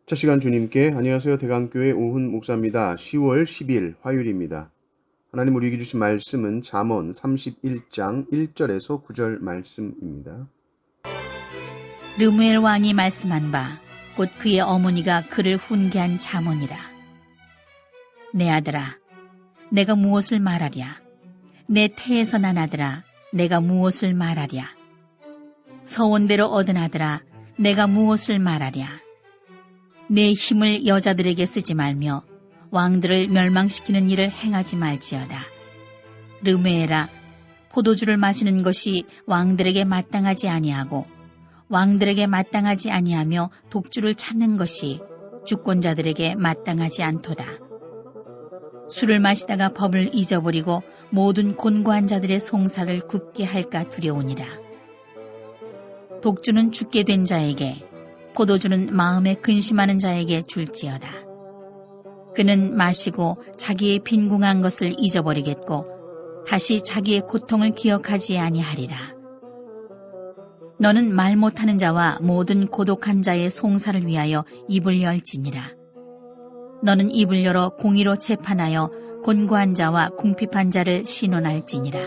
첫 시간 주님께 안녕하세요. 대강교회 오훈 목사입니다. 10월 10일 화요일입니다. 하나님 우리에게 주신 말씀은 잠언 31장 1절에서 9절 말씀입니다. 르무엘 왕이 말씀한 바 곧 그의 어머니가 그를 훈계한 잠언이라. 내 아들아, 내가 무엇을 말하랴? 내 태에서 난 아들아, 내가 무엇을 말하랴? 서원대로 얻은 아들아, 내가 무엇을 말하랴? 내 힘을 여자들에게 쓰지 말며 왕들을 멸망시키는 일을 행하지 말지어다. 르무엘아, 포도주를 마시는 것이 왕들에게 마땅하지 아니하고 왕들에게 마땅하지 아니하며 독주를 찾는 것이 주권자들에게 마땅하지 않도다. 술을 마시다가 법을 잊어버리고 모든 곤고한 자들의 송사를 굽게 할까 두려우니라. 독주는 죽게 된 자에게, 포도주는 마음에 근심하는 자에게 줄지어다. 그는 마시고 자기의 빈궁한 것을 잊어버리겠고 다시 자기의 고통을 기억하지 아니하리라. 너는 말 못하는 자와 모든 고독한 자의 송사를 위하여 입을 열지니라. 너는 입을 열어 공의로 재판하여 곤고한 자와 궁핍한 자를 신원할지니라.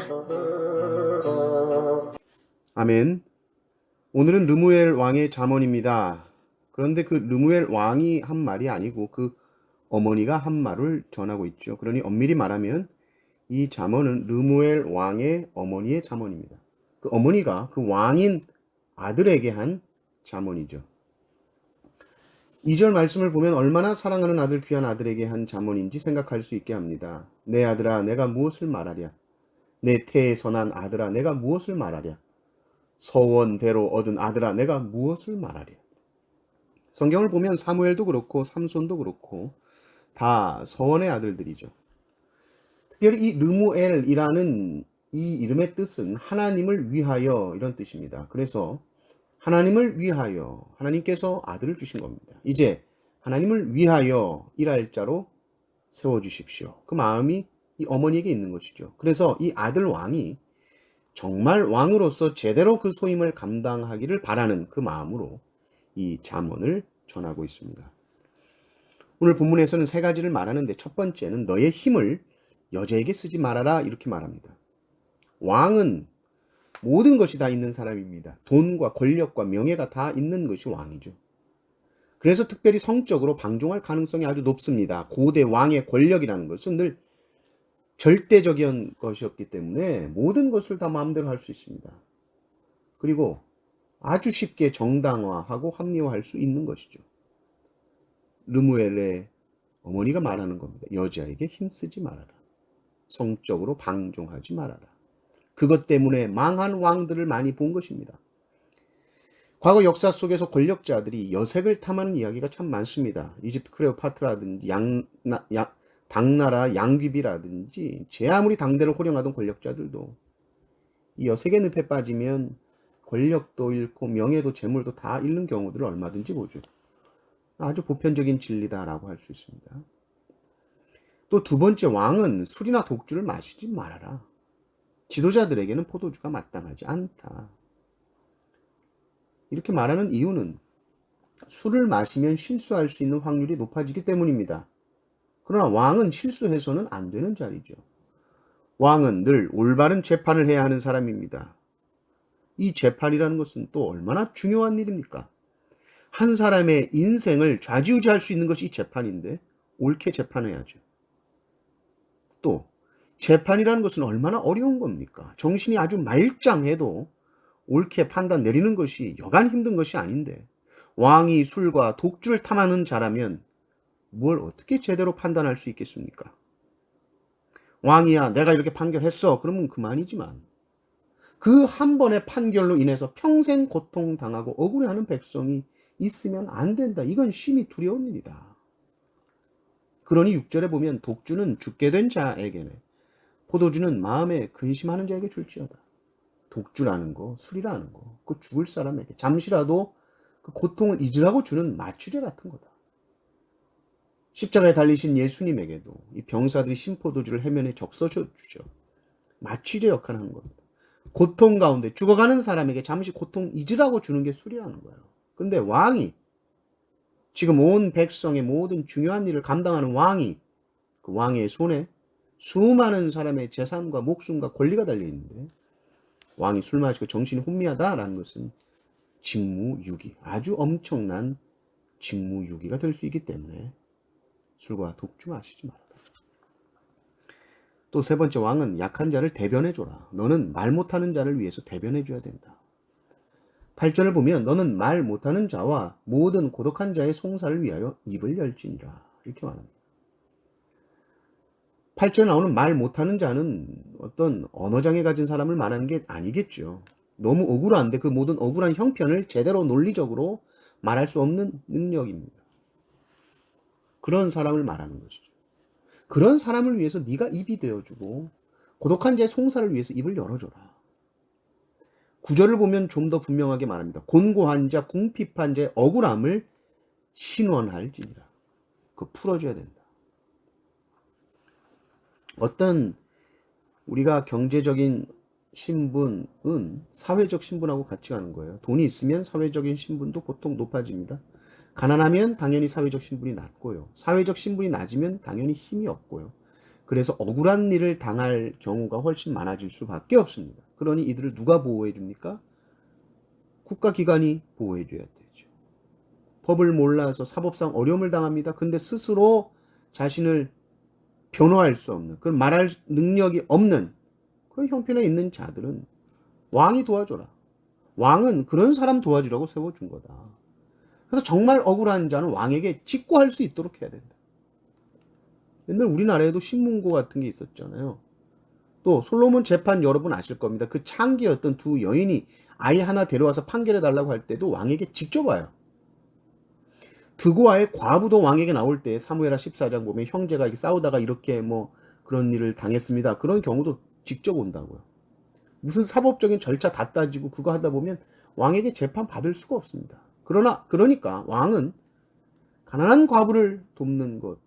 아멘. 오늘은 르무엘 왕의 잠언입니다. 그런데 그 르무엘 왕이 한 말이 아니고 그 어머니가 한 말을 전하고 있죠. 그러니 엄밀히 말하면 이 잠언은 르무엘 왕의 어머니의 잠언입니다. 그 어머니가 그 왕인 아들에게 한 잠언이죠. 2절 말씀을 보면 얼마나 사랑하는 아들 귀한 아들에게 한 잠언인지 생각할 수 있게 합니다. 내 아들아 내가 무엇을 말하랴? 내 태에서 난 아들아 내가 무엇을 말하랴? 서원대로 얻은 아들아 내가 무엇을 말하랴? 성경을 보면 사무엘도 그렇고 삼손도 그렇고 다 서원의 아들들이죠. 특별히 이 르무엘이라는 이 이름의 뜻은 하나님을 위하여 이런 뜻입니다. 그래서 하나님을 위하여 하나님께서 아들을 주신 겁니다. 이제 하나님을 위하여 일할 자로 세워주십시오. 그 마음이 이 어머니에게 있는 것이죠. 그래서 이 아들 왕이 정말 왕으로서 제대로 그 소임을 감당하기를 바라는 그 마음으로 이 잠언을 전하고 있습니다. 오늘 본문에서는 세 가지를 말하는데 첫 번째는 너의 힘을 여자에게 쓰지 말아라 이렇게 말합니다. 왕은 모든 것이 다 있는 사람입니다. 돈과 권력과 명예가 다 있는 것이 왕이죠. 그래서 특별히 성적으로 방종할 가능성이 아주 높습니다. 고대 왕의 권력이라는 것은 늘 절대적인 것이었기 때문에 모든 것을 다 마음대로 할 수 있습니다. 그리고 아주 쉽게 정당화하고 합리화할 수 있는 것이죠. 르무엘의 어머니가 말하는 겁니다. 여자에게 힘쓰지 말아라. 성적으로 방종하지 말아라. 그것 때문에 망한 왕들을 많이 본 것입니다. 과거 역사 속에서 권력자들이 여색을 탐하는 이야기가 참 많습니다. 이집트 클레오파트라든지 당나라 양귀비라든지 제 아무리 당대를 호령하던 권력자들도 이 여색의 늪에 빠지면 권력도 잃고 명예도 재물도 다 잃는 경우들을 얼마든지 보죠. 아주 보편적인 진리다라고 할 수 있습니다. 또 두 번째, 왕은 술이나 독주를 마시지 말아라. 지도자들에게는 포도주가 마땅하지 않다. 이렇게 말하는 이유는 술을 마시면 실수할 수 있는 확률이 높아지기 때문입니다. 그러나 왕은 실수해서는 안 되는 자리죠. 왕은 늘 올바른 재판을 해야 하는 사람입니다. 이 재판이라는 것은 또 얼마나 중요한 일입니까? 한 사람의 인생을 좌지우지할 수 있는 것이 이 재판인데 옳게 재판해야죠. 또 재판이라는 것은 얼마나 어려운 겁니까? 정신이 아주 말짱해도 옳게 판단 내리는 것이 여간 힘든 것이 아닌데 왕이 술과 독주를 탐하는 자라면 뭘 어떻게 제대로 판단할 수 있겠습니까? 왕이야 내가 이렇게 판결했어 그러면 그만이지만 그 한 번의 판결로 인해서 평생 고통당하고 억울해하는 백성이 있으면 안 된다. 이건 심히 두려운 일이다. 그러니 6절에 보면 독주는 죽게 된 자에게는 포도주는 마음에 근심하는 자에게 줄지어다. 독주라는 거, 술이라는 거, 그 죽을 사람에게 잠시라도 그 고통을 잊으라고 주는 마취제 같은 거다. 십자가에 달리신 예수님에게도 이 병사들이 신포도주를 해면에 적셔서 주죠. 마취제 역할을 하는 겁니다. 고통 가운데 죽어가는 사람에게 잠시 고통 잊으라고 주는 게 술이라는 거예요. 근데 왕이 지금 온 백성의 모든 중요한 일을 감당하는 왕이, 그 왕의 손에 수많은 사람의 재산과 목숨과 권리가 달려 있는데 왕이 술 마시고 정신이 혼미하다라는 것은 직무유기, 아주 엄청난 직무유기가 될 수 있기 때문에 술과 독주 마시지 말아라. 또 세 번째, 왕은 약한 자를 대변해줘라. 너는 말 못하는 자를 위해서 대변해줘야 된다. 8절을 보면 너는 말 못하는 자와 모든 고독한 자의 송사를 위하여 입을 열지니라, 이렇게 말합니다. 8절에 나오는 말 못하는 자는 어떤 언어장애 가진 사람을 말하는 게 아니겠죠. 너무 억울한데 그 모든 억울한 형편을 제대로 논리적으로 말할 수 없는 능력입니다. 그런 사람을 말하는 것이죠. 그런 사람을 위해서 네가 입이 되어주고 고독한 자의 송사를 위해서 입을 열어줘라. 9절을 보면 좀 더 분명하게 말합니다. 곤고한 자, 궁핍한 자의 억울함을 신원할지니라. 그거 풀어줘야 된다. 어떤 우리가 경제적인 신분은 사회적 신분하고 같이 가는 거예요. 돈이 있으면 사회적인 신분도 보통 높아집니다. 가난하면 당연히 사회적 신분이 낮고요. 사회적 신분이 낮으면 당연히 힘이 없고요. 그래서 억울한 일을 당할 경우가 훨씬 많아질 수밖에 없습니다. 그러니 이들을 누가 보호해 줍니까? 국가기관이 보호해 줘야 되죠. 법을 몰라서 사법상 어려움을 당합니다. 근데 스스로 자신을 변호할 수 없는, 그런 말할 능력이 없는 그런 형편에 있는 자들은 왕이 도와줘라. 왕은 그런 사람 도와주라고 세워준 거다. 그래서 정말 억울한 자는 왕에게 직고할 수 있도록 해야 된다. 옛날 우리나라에도 신문고 같은 게 있었잖아요. 또 솔로몬 재판 여러분 아실 겁니다. 그 창기였던 두 여인이 아이 하나 데려와서 판결해 달라고 할 때도 왕에게 직접 와요. 드고아의 과부도 왕에게 나올 때 사무엘하 14장 보면 형제가 싸우다가 이렇게 뭐 그런 일을 당했습니다. 그런 경우도 직접 온다고요. 무슨 사법적인 절차 다 따지고 그거 하다 보면 왕에게 재판 받을 수가 없습니다. 그러니까 왕은 가난한 과부를 돕는 것,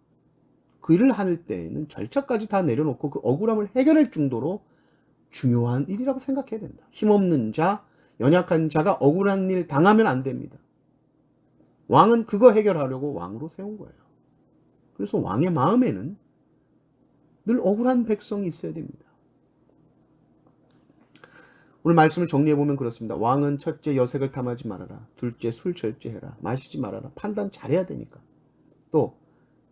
그 일을 할 때에는 절차까지 다 내려놓고 그 억울함을 해결할 정도로 중요한 일이라고 생각해야 된다. 힘없는 자, 연약한 자가 억울한 일 당하면 안 됩니다. 왕은 그거 해결하려고 왕으로 세운 거예요. 그래서 왕의 마음에는 늘 억울한 백성이 있어야 됩니다. 오늘 말씀을 정리해보면 그렇습니다. 왕은 첫째 여색을 탐하지 말아라. 둘째 술 절제해라. 마시지 말아라. 판단 잘해야 되니까. 또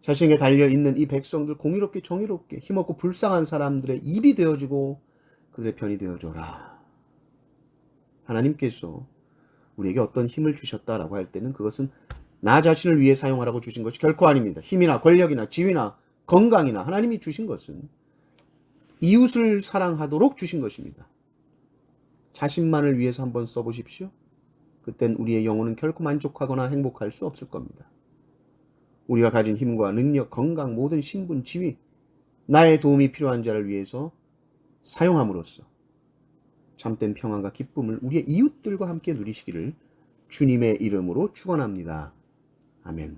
자신에게 달려있는 이 백성들 공의롭게 정의롭게 힘없고 불쌍한 사람들의 입이 되어주고 그들의 편이 되어줘라. 하나님께서 우리에게 어떤 힘을 주셨다라고 할 때는 그것은 나 자신을 위해 사용하라고 주신 것이 결코 아닙니다. 힘이나 권력이나 지위나 건강이나 하나님이 주신 것은 이웃을 사랑하도록 주신 것입니다. 자신만을 위해서 한번 써보십시오. 그땐 우리의 영혼은 결코 만족하거나 행복할 수 없을 겁니다. 우리가 가진 힘과 능력, 건강, 모든 신분, 지위, 나의 도움이 필요한 자를 위해서 사용함으로써 참된 평안과 기쁨을 우리의 이웃들과 함께 누리시기를 주님의 이름으로 축원합니다. 아멘.